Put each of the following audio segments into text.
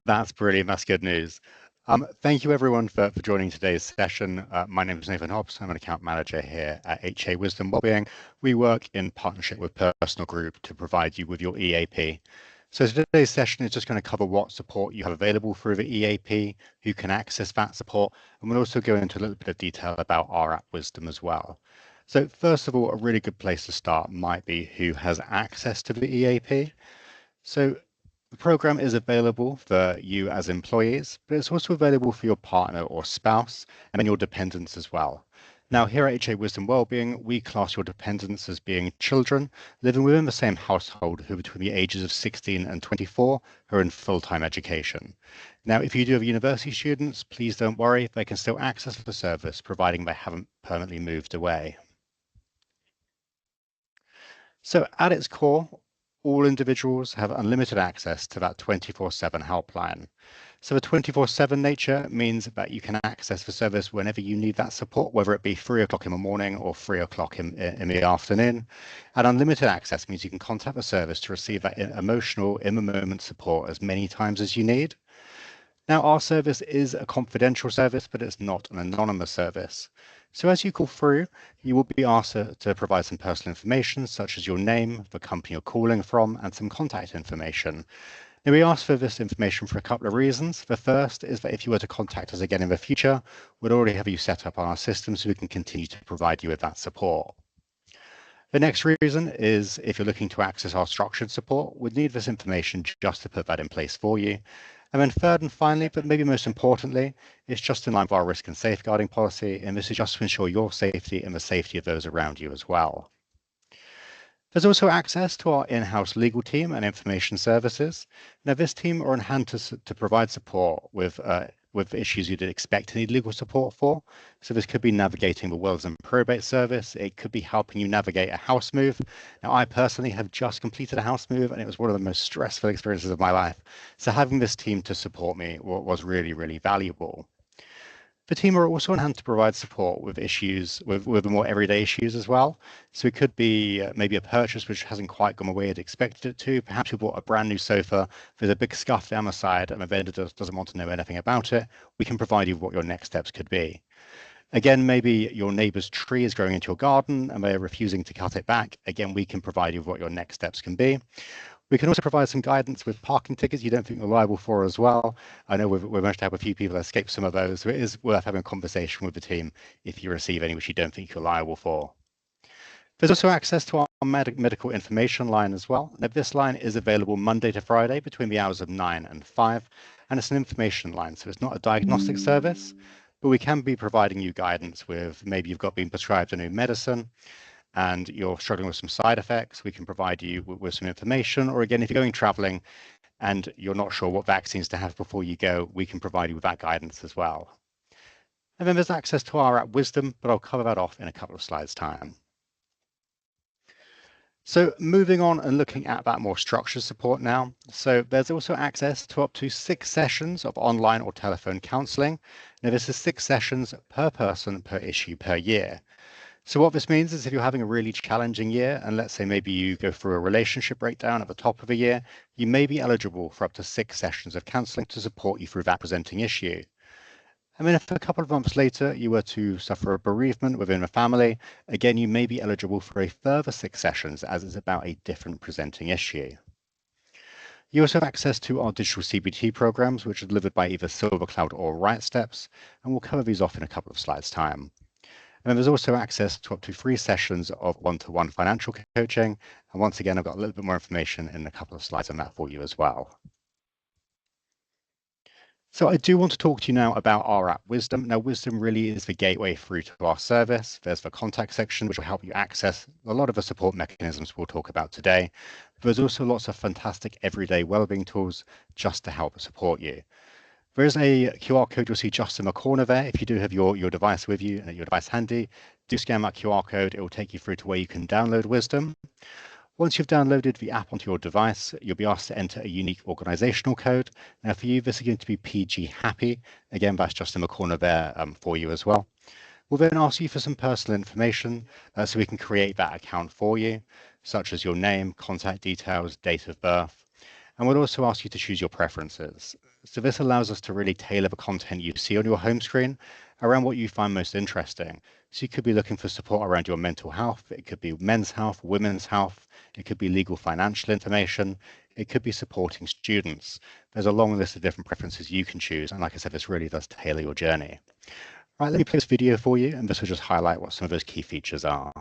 That's brilliant. That's good news. Thank you everyone for joining today's session. My name is Nathan Hobbs. I'm an account manager here at HA Wisdom Wellbeing. We work in partnership with Personal Group to provide you with your EAP. So today's session is just going to cover what support you have available through the EAP, who can access that support, and we'll also go into a little bit of detail about our app Wisdom as well. So first of all, a really good place to start might be who has access to the EAP. So the program is available for you as employees, but it's also available for your partner or spouse and then your dependents as well. Now, here at HA Wisdom Wellbeing, we class your dependents as being children living within the same household who are between the ages of 16 and 24 who are in full-time education. Now, if you do have university students, please don't worry, they can still access the service, providing they haven't permanently moved away. So at its core, all individuals have unlimited access to that 24/7 helpline. So the 24/7 nature means that you can access the service whenever you need that support, whether it be 3 o'clock in the morning or 3 o'clock in the afternoon. And unlimited access means you can contact the service to receive that emotional, in-the-moment support as many times as you need. Now, our service is a confidential service, but it's not an anonymous service. So as you call through, you will be asked to provide some personal information, such as your name, the company you're calling from, and some contact information. Now, we ask for this information for a couple of reasons. The first is that if you were to contact us again in the future, we'd already have you set up on our system so we can continue to provide you with that support. The next reason is if you're looking to access our structured support, we'd need this information just to put that in place for you. And then third and finally, but maybe most importantly, it's just in line with our risk and safeguarding policy, and this is just to ensure your safety and the safety of those around you as well. There's also access to our in-house legal team and information services. Now, this team are on hand to provide support with issues you'd expect to need legal support for. So this could be navigating the wills and probate service. It could be helping you navigate a house move. Now, I personally have just completed a house move, and it was one of the most stressful experiences of my life. So having this team to support me was really, really valuable. The team are also on hand to provide support with issues, with the more everyday issues as well. So it could be maybe a purchase which hasn't quite gone the way you'd expected it to. Perhaps you bought a brand new sofa, there's a big scuff down the side, and the vendor doesn't want to know anything about it. We can provide you with what your next steps could be. Again, maybe your neighbor's tree is growing into your garden and they're refusing to cut it back. Again, we can provide you with what your next steps can be. We can also provide some guidance with parking tickets you don't think you're liable for as well. I know we've managed to have a few people escape some of those, so it is worth having a conversation with the team if you receive any which you don't think you're liable for. There's also access to our medical information line as well. Now, this line is available Monday to Friday between the hours of 9 and 5, and it's an information line, so it's not a diagnostic service, but we can be providing you guidance with maybe you've been prescribed a new medicine, and you're struggling with some side effects, we can provide you with some information. Or again, if you're going traveling and you're not sure what vaccines to have before you go, we can provide you with that guidance as well. And then there's access to our app Wisdom, but I'll cover that off in a couple of slides' time. So moving on and looking at that more structured support now. So there's also access to up to 6 sessions of online or telephone counselling. Now this is 6 sessions per person per issue per year. So what this means is if you're having a really challenging year, and let's say maybe you go through a relationship breakdown at the top of a year, you may be eligible for up to 6 sessions of counselling to support you through that presenting issue. And then if a couple of months later you were to suffer a bereavement within a family, again, you may be eligible for a further 6 sessions as it's about a different presenting issue. You also have access to our digital CBT programs, which are delivered by either SilverCloud or Right Steps, and we'll cover these off in a couple of slides' time. And then there's also access to up to 3 sessions of one-to-one financial coaching. And once again, I've got a little bit more information in a couple of slides on that for you as well. So I do want to talk to you now about our app Wisdom. Now, Wisdom really is the gateway through to our service. There's the contact section, which will help you access a lot of the support mechanisms we'll talk about today. But there's also lots of fantastic everyday wellbeing tools just to help support you. There is a QR code you'll see just in the corner there. If you do have your device with you and your device handy, do scan that QR code. It will take you through to where you can download Wisdom. Once you've downloaded the app onto your device, you'll be asked to enter a unique organizational code. Now for you, this is going to be PG Hapi. Again, that's just in the corner there for you as well. We'll then ask you for some personal information so we can create that account for you, such as your name, contact details, date of birth. And we'll also ask you to choose your preferences. So this allows us to really tailor the content you see on your home screen around what you find most interesting. So you could be looking for support around your mental health. It could be men's health, women's health. It could be legal financial information. It could be supporting students. There's a long list of different preferences you can choose. And like I said, this really does tailor your journey. Right, let me play this video for you, and this will just highlight what some of those key features are.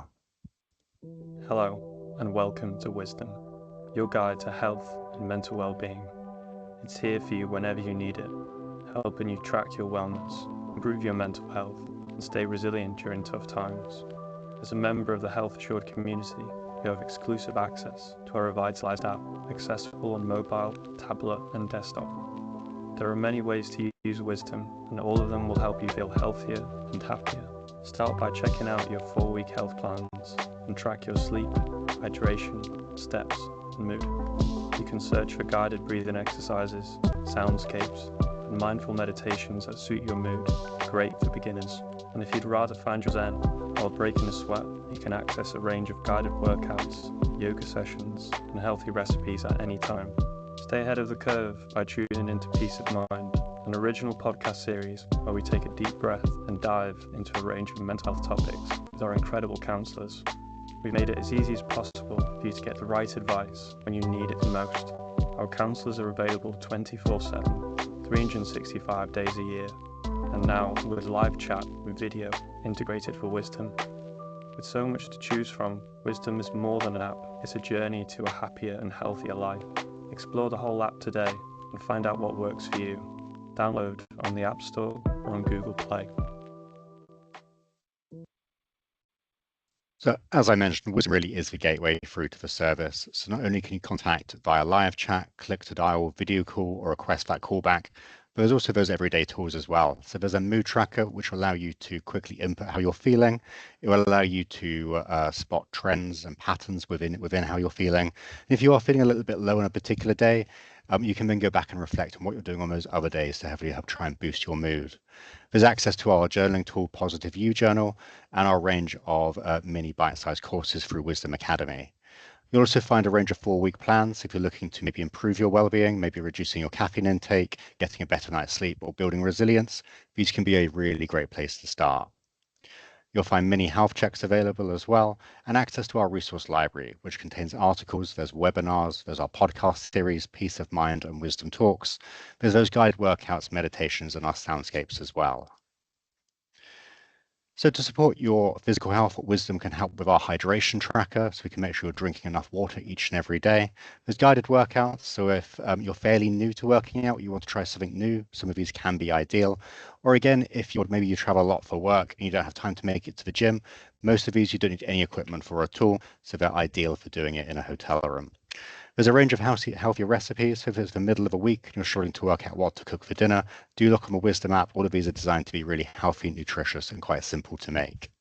Hello, and welcome to Wisdom, your guide to health and mental well-being. It's here for you whenever you need it, helping you track your wellness, improve your mental health, and stay resilient during tough times. As a member of the Health Assured community, you have exclusive access to our revitalized app, accessible on mobile, tablet, and desktop. There are many ways to use Wisdom, and all of them will help you feel healthier and happier. Start by checking out your 4-week health plans and track your sleep, hydration, steps, and mood. You can search for guided breathing exercises, soundscapes, and mindful meditations that suit your mood, great for beginners. And if you'd rather find your zen while breaking a sweat, you can access a range of guided workouts, yoga sessions, and healthy recipes at any time. Stay ahead of the curve by tuning into Peace of Mind, an original podcast series where we take a deep breath and dive into a range of mental health topics with our incredible counsellors. We've made it as easy as possible for you to get the right advice when you need it the most. Our counsellors are available 24/7, 365 days a year, and now with live chat with video integrated for Wisdom. With so much to choose from, Wisdom is more than an app. It's a journey to a happier and healthier life. Explore the whole app today and find out what works for you. Download on the App Store or on Google Play. So as I mentioned, Wisdom really is the gateway through to the service. So not only can you contact via live chat, click to dial, video call, or request that callback, but there's also those everyday tools as well. So there's a mood tracker, which will allow you to quickly input how you're feeling. It will allow you to spot trends and patterns within how you're feeling. And if you are feeling a little bit low on a particular day, you can then go back and reflect on what you're doing on those other days to heavily help try and boost your mood. There's access to our journaling tool, Positive You Journal, and our range of mini bite-sized courses through Wisdom Academy. You'll also find a range of 4-week plans if you're looking to maybe improve your well-being, maybe reducing your caffeine intake, getting a better night's sleep, or building resilience. These can be a really great place to start. You'll find mini health checks available as well, and access to our resource library, which contains articles, there's webinars, there's our podcast series, Peace of Mind and Wisdom Talks. There's those guided workouts, meditations, and our soundscapes as well. So to support your physical health, Wisdom can help with our hydration tracker, so we can make sure you're drinking enough water each and every day. There's guided workouts, so if you're fairly new to working out, you want to try something new, some of these can be ideal. Or again, if maybe you travel a lot for work and you don't have time to make it to the gym, most of these you don't need any equipment for at all, so they're ideal for doing it in a hotel room. There's a range of healthy recipes. So if it's the middle of a week and you're struggling to work out what to cook for dinner, do look on the Wisdom app. All of these are designed to be really healthy, nutritious, and quite simple to make.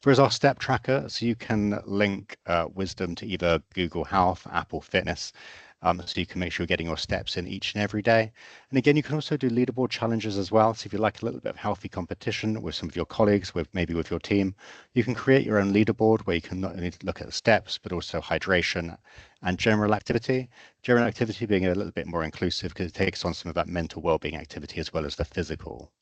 There is our step tracker, so you can link Wisdom to either Google Health, Apple Fitness, so you can make sure you're getting your steps in each and every day. And again, you can also do leaderboard challenges as well. So if you like a little bit of healthy competition with some of your colleagues, maybe with your team, you can create your own leaderboard where you can not only look at the steps, but also hydration and general activity. General activity being a little bit more inclusive because it takes on some of that mental well-being activity as well as the physical.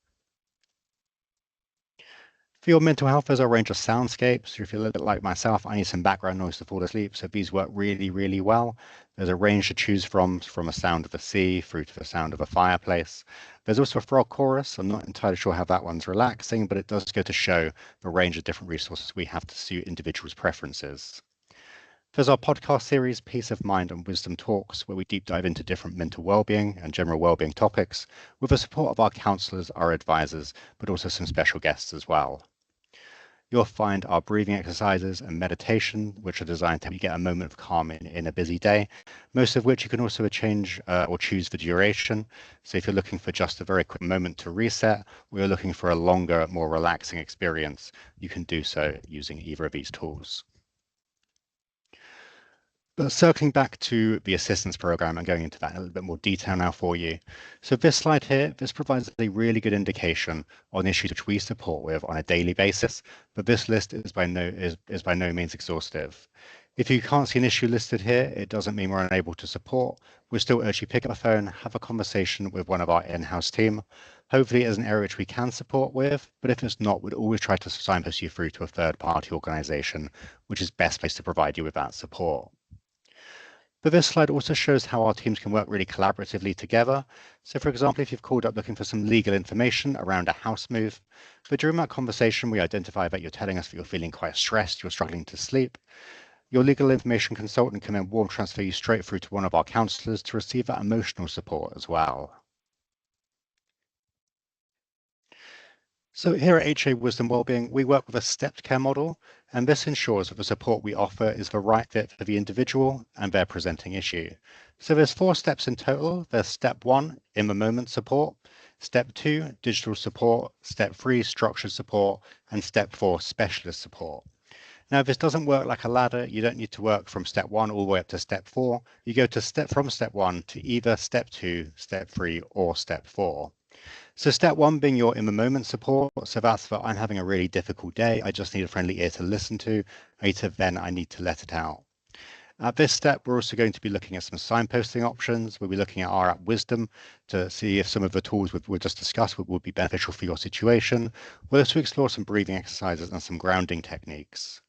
For your mental health, there's a range of soundscapes. So if you're a little bit like myself, I need some background noise to fall asleep. So these work really, really well. There's a range to choose from a sound of the sea through to the sound of a fireplace. There's also a frog chorus. I'm not entirely sure how that one's relaxing, but it does go to show the range of different resources we have to suit individuals' preferences. There's our podcast series, Peace of Mind and Wisdom Talks, where we deep dive into different mental well-being and general well-being topics with the support of our counselors, our advisors, but also some special guests as well. You'll find our breathing exercises and meditation, which are designed to help you get a moment of calm in a busy day, most of which you can also change or choose the duration. So if you're looking for just a very quick moment to reset, or you're looking for a longer, more relaxing experience, you can do so using either of these tools. But circling back to the assistance program and going into that in a little bit more detail now for you. So this slide here, this provides a really good indication on issues which we support with on a daily basis, but this list is by no means exhaustive. If you can't see an issue listed here, it doesn't mean we're unable to support. We still urge you pick up the phone, have a conversation with one of our in-house team. Hopefully it is an area which we can support with, but if it's not, we'd always try to signpost you through to a third-party organisation, which is best placed to provide you with that support. But this slide also shows how our teams can work really collaboratively together. So for example, if you've called up looking for some legal information around a house move, but during that conversation, we identify that you're telling us that you're feeling quite stressed, you're struggling to sleep, your legal information consultant can then warm transfer you straight through to one of our counsellors to receive that emotional support as well. So here at HA Wisdom Wellbeing, we work with a stepped care model, and this ensures that the support we offer is the right fit for the individual and their presenting issue. So there's 4 steps in total. There's step 1, in the moment support, step 2, digital support, step 3, structured support, and step 4, specialist support. Now, if this doesn't work like a ladder, you don't need to work from step 1 all the way up to step 4. You go from step 1 to either step 2, step 3, or step 4. So step 1 being your in the moment support. So that's for I'm having a really difficult day. I just need a friendly ear to listen to. I need to let it out. At this step, we're also going to be looking at some signposting options. We'll be looking at our app Wisdom to see if some of the tools we've just discussed would be beneficial for your situation. We'll also explore some breathing exercises and some grounding techniques.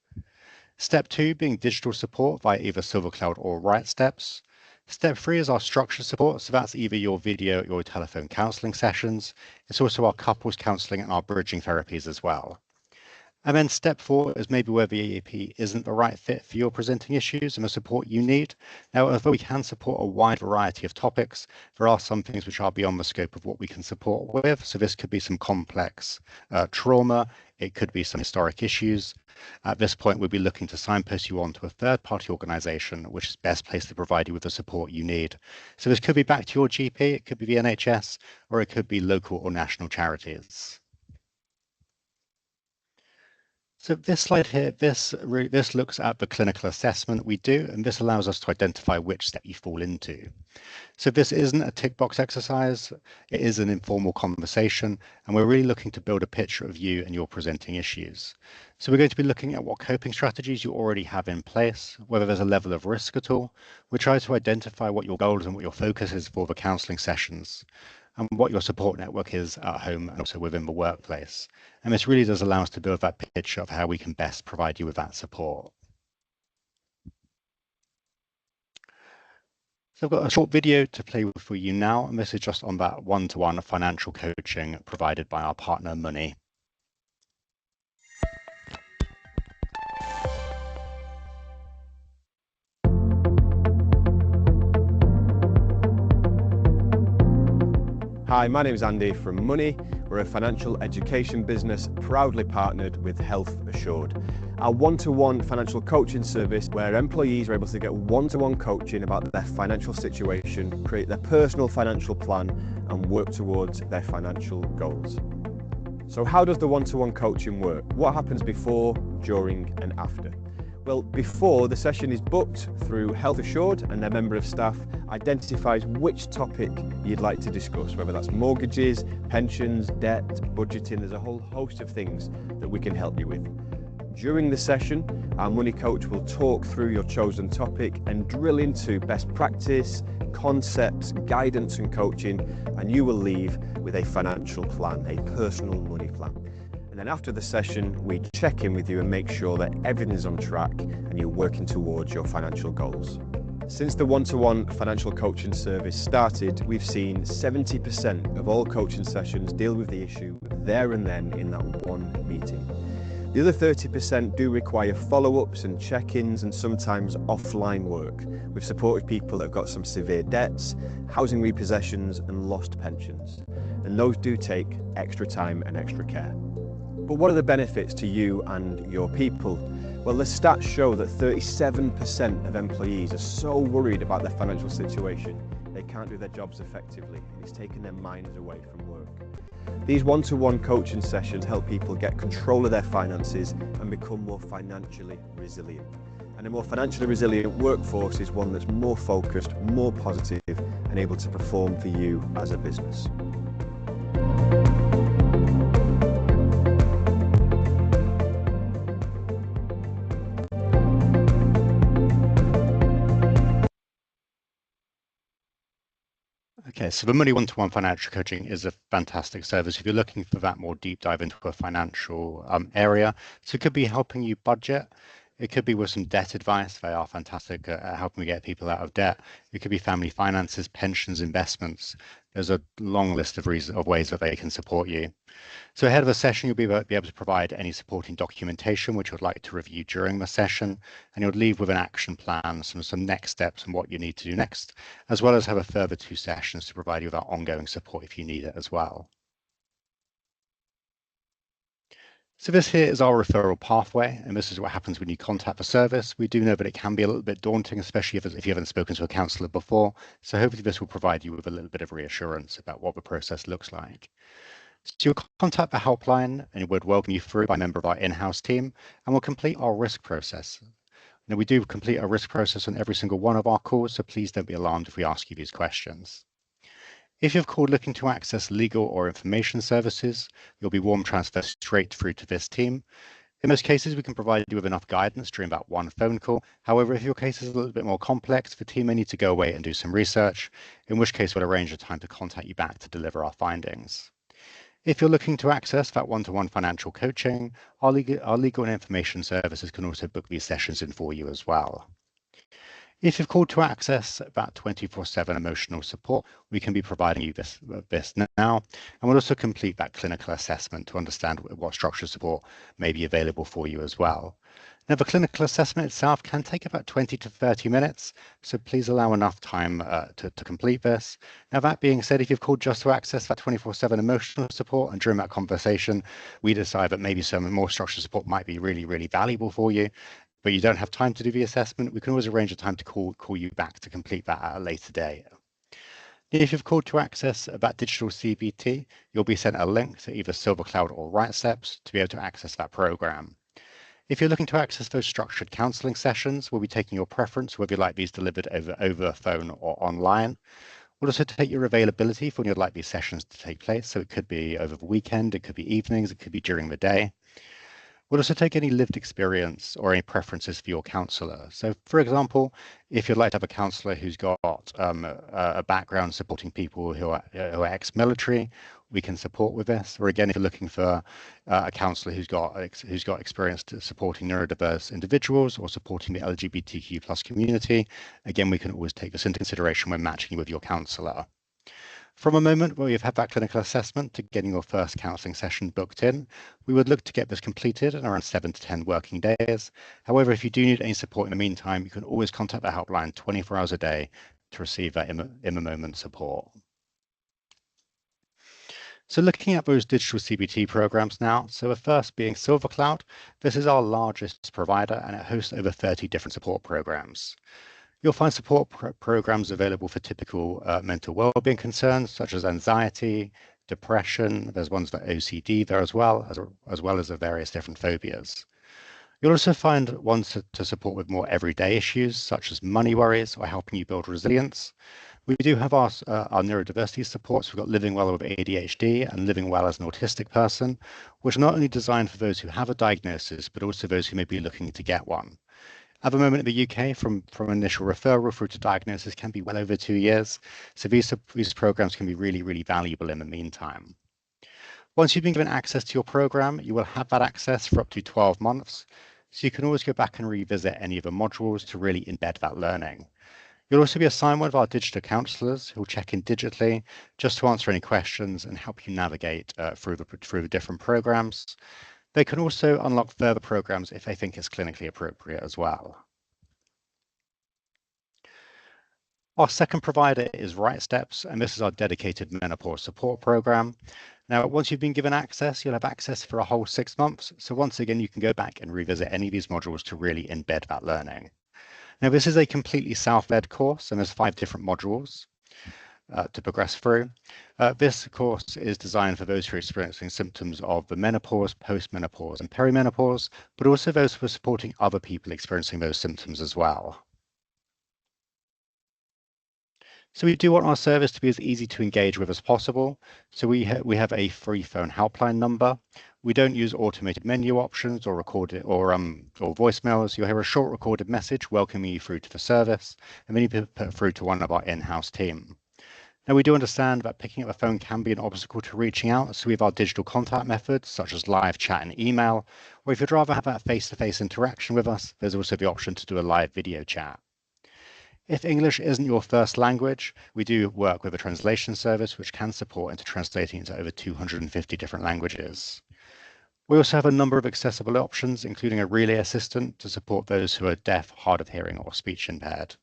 Step 2 being digital support via either Silver Cloud or Right Steps. Step 3 is our structured support, so that's either your video or your telephone counselling sessions. It's also our couples counselling and our bridging therapies as well. And then step 4 is maybe where the EAP isn't the right fit for your presenting issues and the support you need. Now, although we can support a wide variety of topics, there are some things which are beyond the scope of what we can support with. So this could be some complex trauma. It could be some historic issues. At this point, we'll be looking to signpost you on to a third-party organisation, which is best placed to provide you with the support you need. So this could be back to your GP, it could be the NHS, or it could be local or national charities. So this slide here, this looks at the clinical assessment we do, and this allows us to identify which step you fall into. So this isn't a tick box exercise, it is an informal conversation, and we're really looking to build a picture of you and your presenting issues. So we're going to be looking at what coping strategies you already have in place, whether there's a level of risk at all. We try to identify what your goals and what your focus is for the counselling sessions, and what your support network is at home and also within the workplace. And this really does allow us to build that picture of how we can best provide you with that support. So I've got a short video to play for you now, and this is just on that one-to-one financial coaching provided by our partner Money. Hi, my name is Andy from Money. We're a financial education business proudly partnered with Health Assured. Our one-to-one financial coaching service where employees are able to get one-to-one coaching about their financial situation, create their personal financial plan and work towards their financial goals. So how does the one-to-one coaching work? What happens before, during and after? Well, before the session is booked through Health Assured and their member of staff identifies which topic you'd like to discuss, whether that's mortgages, pensions, debt, budgeting. There's a whole host of things that we can help you with. During the session, our money coach will talk through your chosen topic and drill into best practice, concepts, guidance and coaching, and you will leave with a financial plan, a personal money plan. And then after the session, we check in with you and make sure that everything's on track and you're working towards your financial goals. Since the one-to-one financial coaching service started, we've seen 70% of all coaching sessions deal with the issue there and then in that one meeting. The other 30% do require follow-ups and check-ins and sometimes offline work. We've supported people that have got some severe debts, housing repossessions and lost pensions. And those do take extra time and extra care. But what are the benefits to you and your people? Well, the stats show that 37% of employees are so worried about their financial situation, they can't do their jobs effectively, and it's taken their minds away from work. These one-to-one coaching sessions help people get control of their finances and become more financially resilient. And a more financially resilient workforce is one that's more focused, more positive, and able to perform for you as a business. Okay, so the Money One-to-One Financial Coaching is a fantastic service if you're looking for that more deep dive into a financial area. So it could be helping you budget. It could be with some debt advice. They are fantastic at helping get people out of debt. It could be family finances, pensions, investments. There's a long list of ways that they can support you. So ahead of a session, you'll be able to provide any supporting documentation which you'd like to review during the session, and you'll leave with an action plan, some next steps and what you need to do next, as well as have a further 2 sessions to provide you with that ongoing support if you need it as well. So this here is our referral pathway, and this is what happens when you contact the service. We do know that it can be a little bit daunting, especially if you haven't spoken to a counsellor before. So hopefully this will provide you with a little bit of reassurance about what the process looks like. So you'll contact the helpline and we'd welcome you through by a member of our in-house team, and we'll complete our risk process. Now, we do complete our risk process on every single one of our calls, so please don't be alarmed if we ask you these questions. If you've called looking to access legal or information services, you'll be warm transferred straight through to this team. In most cases, we can provide you with enough guidance during that one phone call. However, if your case is a little bit more complex, the team may need to go away and do some research, in which case we'll arrange a time to contact you back to deliver our findings. If you're looking to access that one-to-one financial coaching, our legal and information services can also book these sessions in for you as well. If you've called to access that 24/7 emotional support, we can be providing you this now, and we'll also complete that clinical assessment to understand what structured support may be available for you as well. Now, the clinical assessment itself can take about 20 to 30 minutes, so please allow enough time to complete this. Now, that being said, if you've called just to access that 24/7 emotional support, and during that conversation, we decide that maybe some more structured support might be really, really valuable for you, but you don't have time to do the assessment, we can always arrange a time to call you back to complete that at a later date. If you've called to access that digital CBT, you'll be sent a link to either SilverCloud or RightSteps to be able to access that program. If you're looking to access those structured counselling sessions, we'll be taking your preference, whether you'd like these delivered over the phone or online. We'll also take your availability for when you'd like these sessions to take place. So it could be over the weekend, it could be evenings, it could be during the day. We'll also take any lived experience or any preferences for your counsellor. So, for example, if you'd like to have a counsellor who's got a background supporting people who are ex-military, we can support with this. Or again, if you're looking for a counsellor who's got experience supporting neurodiverse individuals or supporting the LGBTQ+ community, again, we can always take this into consideration when matching you with your counsellor. From a moment where you've had that clinical assessment to getting your first counselling session booked in, we would look to get this completed in around 7 to 10 working days. However, if you do need any support in the meantime, you can always contact the helpline 24 hours a day to receive that in the moment support. So looking at those digital CBT programs now, so the first being SilverCloud, this is our largest provider and it hosts over 30 different support programs. You'll find support programs available for typical mental well-being concerns such as anxiety, depression. There's ones for OCD there as well as the various different phobias. You'll also find ones to support with more everyday issues such as money worries or helping you build resilience. We do have our neurodiversity supports. We've got Living Well with ADHD and Living Well as an Autistic Person, which are not only designed for those who have a diagnosis, but also those who may be looking to get one. At the moment in the UK, from initial referral through to diagnosis can be well over 2 years. So these programs can be really, really valuable in the meantime. Once you've been given access to your program, you will have that access for up to 12 months. So you can always go back and revisit any of the modules to really embed that learning. You'll also be assigned one of our digital counsellors who will check in digitally just to answer any questions and help you navigate through the different programs. They can also unlock further programs if they think it's clinically appropriate as well. Our second provider is RightSteps, and this is our dedicated menopause support program. Now, once you've been given access, you'll have access for a whole 6 months. So once again, you can go back and revisit any of these modules to really embed that learning. Now, this is a completely self-led course, and there's 5 different modules to progress through. This course is designed for those who are experiencing symptoms of the menopause, postmenopause, and perimenopause, but also those who are supporting other people experiencing those symptoms as well. So we do want our service to be as easy to engage with as possible. So we have a free phone helpline number. We don't use automated menu options or voicemails. You'll hear a short recorded message welcoming you through to the service, and then you put through to one of our in-house team. Now, we do understand that picking up the phone can be an obstacle to reaching out, so we have our digital contact methods, such as live chat and email, or if you'd rather have that face-to-face interaction with us, there's also the option to do a live video chat. If English isn't your first language, we do work with a translation service which can support into translating into over 250 different languages. We also have a number of accessible options, including a relay assistant to support those who are deaf, hard of hearing, or speech impaired.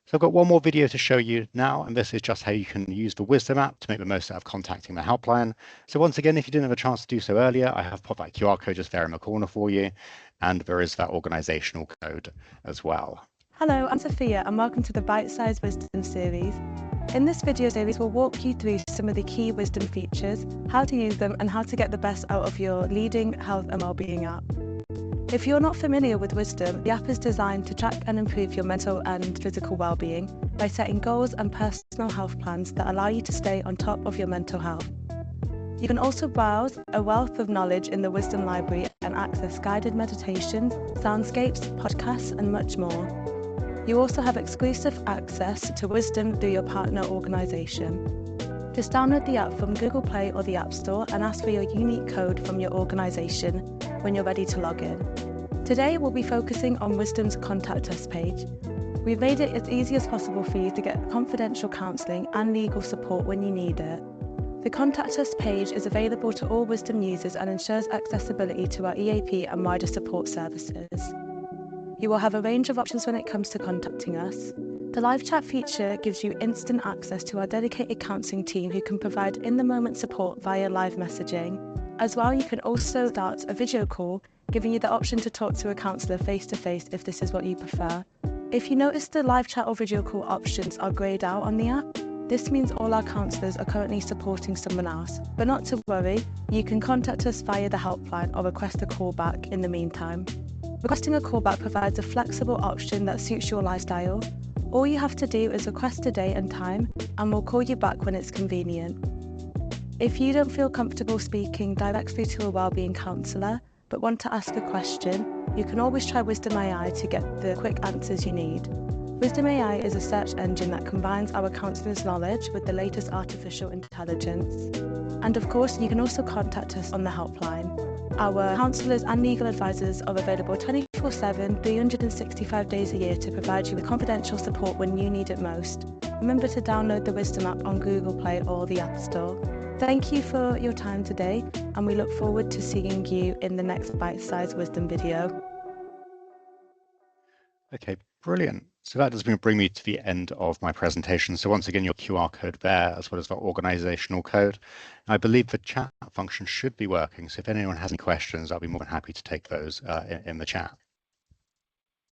So I've got one more video to show you now, and this is just how you can use the Wisdom app to make the most out of contacting the helpline. So once again, if you didn't have a chance to do so earlier, I have popped that QR code just there in the corner for you, and there is that organizational code as well. Hello, I'm Sophia and welcome to the Bite-Sized Wisdom series. In this video series, we'll walk you through some of the key Wisdom features, how to use them and how to get the best out of your leading health and wellbeing app. If you're not familiar with Wisdom, the app is designed to track and improve your mental and physical well-being by setting goals and personal health plans that allow you to stay on top of your mental health. You can also browse a wealth of knowledge in the Wisdom library and access guided meditations, soundscapes, podcasts, and much more. You also have exclusive access to Wisdom through your partner organisation. Just download the app from Google Play or the App Store and ask for your unique code from your organisation when you're ready to log in. Today we'll be focusing on Wisdom's Contact Us page. We've made it as easy as possible for you to get confidential counselling and legal support when you need it. The Contact Us page is available to all Wisdom users and ensures accessibility to our EAP and wider support services. You will have a range of options when it comes to contacting us. The live chat feature gives you instant access to our dedicated counselling team who can provide in-the-moment support via live messaging. As well, you can also start a video call, giving you the option to talk to a counsellor face-to-face if this is what you prefer. If you notice the live chat or video call options are greyed out on the app, this means all our counsellors are currently supporting someone else. But not to worry, you can contact us via the helpline or request a call back in the meantime. Requesting a callback provides a flexible option that suits your lifestyle. All you have to do is request a date and time, and we'll call you back when it's convenient. If you don't feel comfortable speaking directly to a wellbeing counsellor, but want to ask a question, you can always try Wisdom AI to get the quick answers you need. Wisdom AI is a search engine that combines our counsellors' knowledge with the latest artificial intelligence. And of course, you can also contact us on the helpline. Our counsellors and legal advisors are available 24/7, 365 days a year to provide you with confidential support when you need it most. Remember to download the Wisdom app on Google Play or the App Store. Thank you for your time today, and we look forward to seeing you in the next Bite-Sized Wisdom video. Okay, brilliant. So that does bring me to the end of my presentation. So once again, your QR code there, as well as the organizational code. I believe the chat function should be working. So if anyone has any questions, I'll be more than happy to take those in the chat.